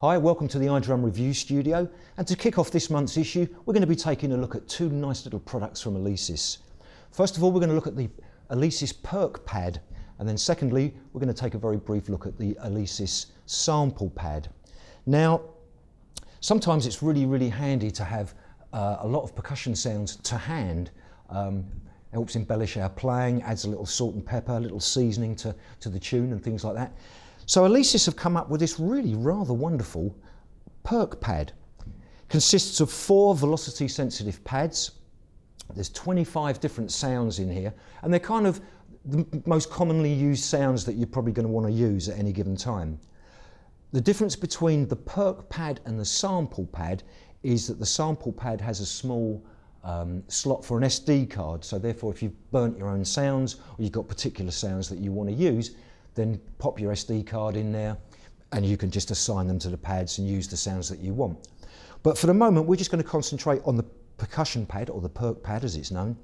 Hi, welcome to the iDrum Review Studio, and to kick off this month's issue we're going to be taking a look at two nice little products from Alesis. First of all, we're going to look at the Alesis Perk Pad, and then secondly we're going to take a very brief look at the Alesis Sample Pad. Now, sometimes it's really handy to have a lot of percussion sounds to hand. Helps embellish our playing, adds a little salt and pepper, a little seasoning to the tune and things like that. So Alesis have come up with this really rather wonderful Perk Pad. Consists of 4 velocity sensitive pads. There's 25 different sounds in here, and they're kind of the most commonly used sounds that you're probably going to want to use at any given time. The difference between the Perk Pad and the Sample Pad is that the Sample Pad has a small slot for an SD card, so therefore if you've burnt your own sounds or you've got particular sounds that you want to use, then pop your SD card in there and you can just assign them to the pads and use the sounds that you want. But for the moment we're just going to concentrate on the percussion pad, or the Perk Pad as it's known.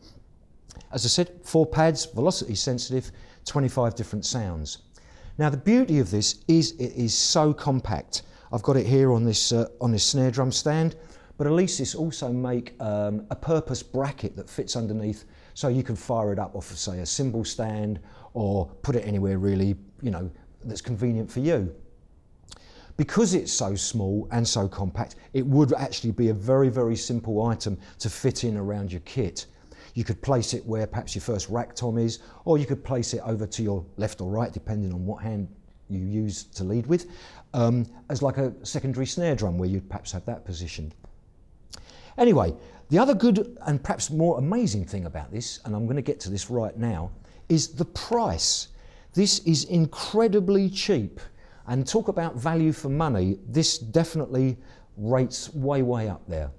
As I said, 4 pads, velocity sensitive, 25 different sounds. Now the beauty of this is it is so compact. I've got it here on this snare drum stand, but Alesis also make a purpose bracket that fits underneath, so you can fire it up off of, say, a cymbal stand, or put it anywhere really, that's convenient for you. Because it's so small and so compact, it would actually be a very simple item to fit in around your kit. You could place it where perhaps your first rack tom is, or you could place it over to your left or right, depending on what hand you use to lead with, as like a secondary snare drum where you'd perhaps have that positioned. Anyway, the other good and perhaps more amazing thing about this, and I'm going to get to this right now, is the price. This is incredibly cheap, and talk about value for money, this definitely rates way up there.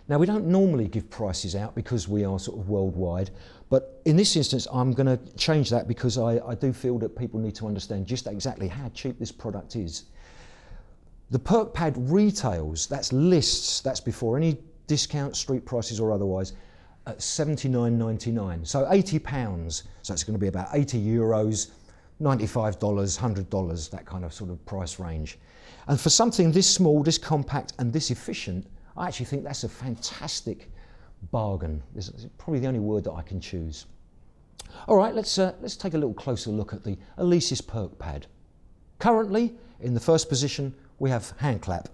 Now, we don't normally give prices out because we are sort of worldwide, but in this instance I'm going to change that because I do feel that people need to understand just exactly how cheap this product is. The Perk Pad retails, that's lists, that's before any discount, street prices or otherwise, at $79.99, so £80, so it's going to be about €80, $95, $100, that kind of sort of price range. And for something this small, this compact and this efficient, I actually think that's a fantastic bargain. It's probably the only word that I can choose. All right, let's take a little closer look at the Alesis Perk Pad. Currently, in the first position, we have hand clap.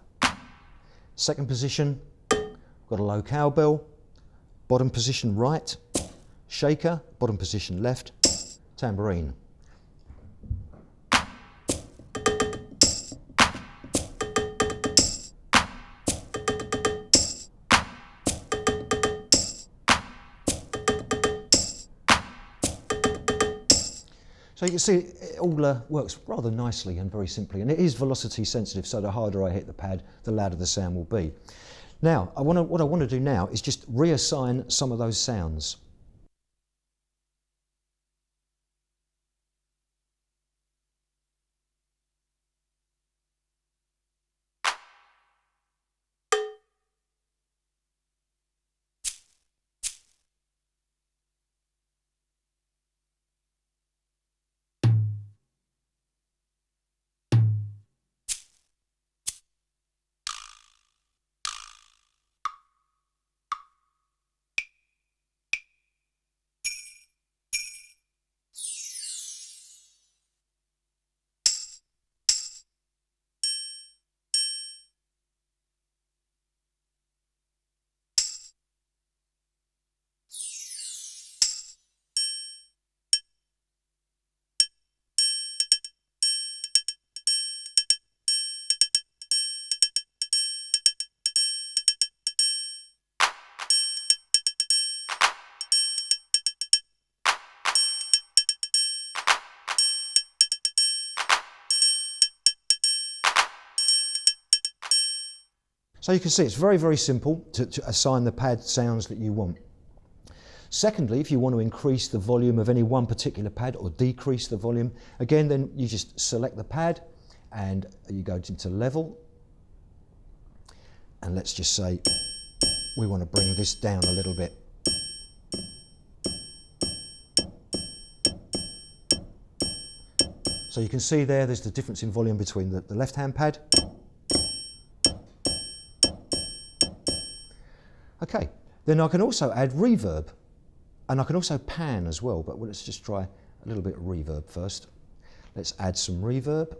Second position, got a low cowbell. Bottom position right, shaker. Bottom position left, tambourine. So you can see it all works rather nicely and very simply, and it is velocity sensitive, so the harder I hit the pad, the louder the sound will be. Now, what I want to do now is just reassign some of those sounds. So you can see it's very simple to assign the pad sounds that you want. Secondly, if you want to increase the volume of any one particular pad or decrease the volume, again then you just select the pad and you go into level, and let's just say we want to bring this down a little bit. So you can see there's the difference in volume between the left hand pad Okay, then I can also add reverb, and I can also pan as well, but let's just try a little bit of reverb first. Let's add some reverb.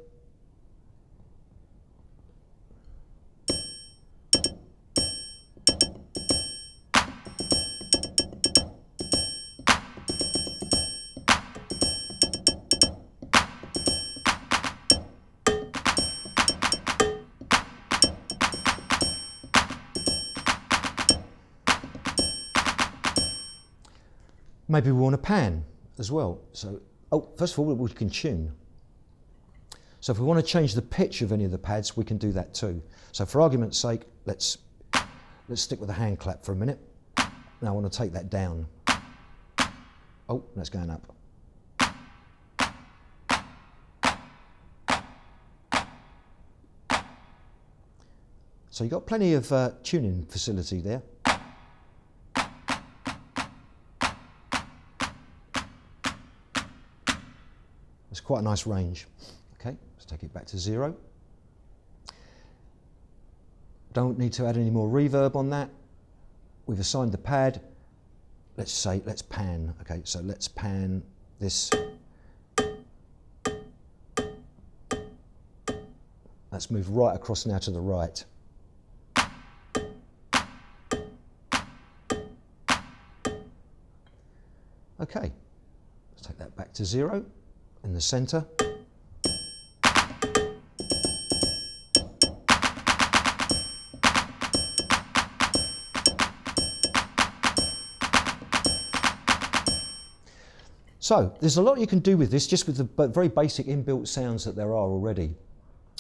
Maybe we want to pan as well. So, first of all, we can tune. So if we want to change the pitch of any of the pads, we can do that too. So for argument's sake, let's stick with the hand clap for a minute. Now I want to take that down. Oh, that's going up. So you've got plenty of tuning facility there. It's quite a nice range. Okay, let's take it back to 0. Don't need to add any more reverb on that. We've assigned the pad. Let's pan. Okay, so let's pan this. Let's move right across now to the right. Okay, let's take that back to 0 in the center. So there's a lot you can do with this, just with the very basic inbuilt sounds that there are already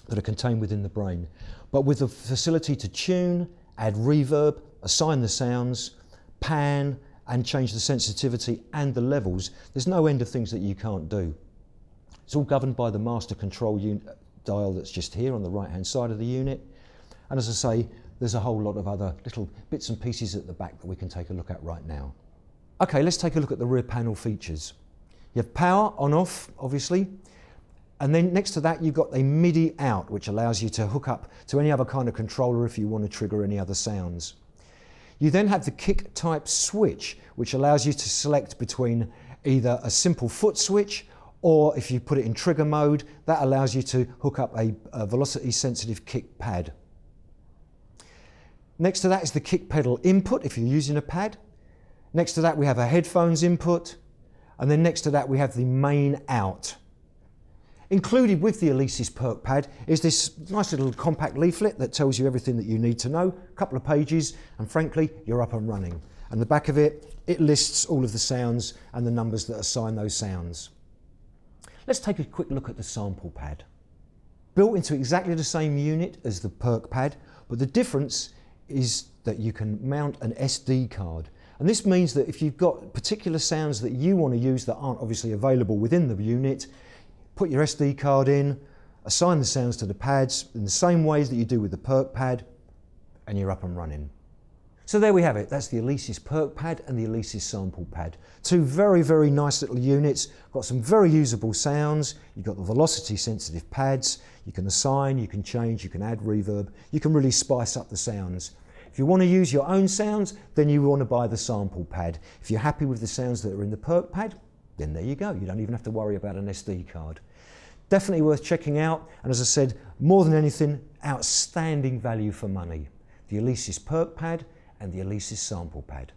that are contained within the brain. But with the facility to tune, add reverb, assign the sounds, pan, and change the sensitivity and the levels, there's no end of things that you can't do. It's all governed by the master control dial that's just here on the right hand side of the unit. And as I say, there's a whole lot of other little bits and pieces at the back that we can take a look at right now. Okay, let's take a look at the rear panel features. You have power on off, obviously, and then next to that you've got a MIDI out, which allows you to hook up to any other kind of controller if you want to trigger any other sounds. You then have the kick type switch, which allows you to select between either a simple foot switch, or if you put it in trigger mode, that allows you to hook up a velocity sensitive kick pad. Next to that is the kick pedal input if you're using a pad. Next to that we have a headphones input. And then next to that we have the main out. Included with the Alesis Perk Pad is this nice little compact leaflet that tells you everything that you need to know, a couple of pages, and frankly, you're up and running. And the back of it, it lists all of the sounds and the numbers that assign those sounds. Let's take a quick look at the sample pad. Built into exactly the same unit as the Perk Pad, but the difference is that you can mount an SD card. And this means that if you've got particular sounds that you want to use that aren't obviously available within the unit, put your SD card in, assign the sounds to the pads in the same ways that you do with the Perk Pad, and you're up and running. So there we have it. That's the Alesis Perk Pad and the Alesis Sample Pad. Two very, very nice little units. Got some very usable sounds. You've got the velocity sensitive pads. You can assign, you can change, you can add reverb. You can really spice up the sounds. If you want to use your own sounds, then you want to buy the sample pad. If you're happy with the sounds that are in the Perk Pad, then there you go. You don't even have to worry about an SD card. Definitely worth checking out. And as I said, more than anything, outstanding value for money. The Alesis Perk Pad and the Alesis Sample Pad.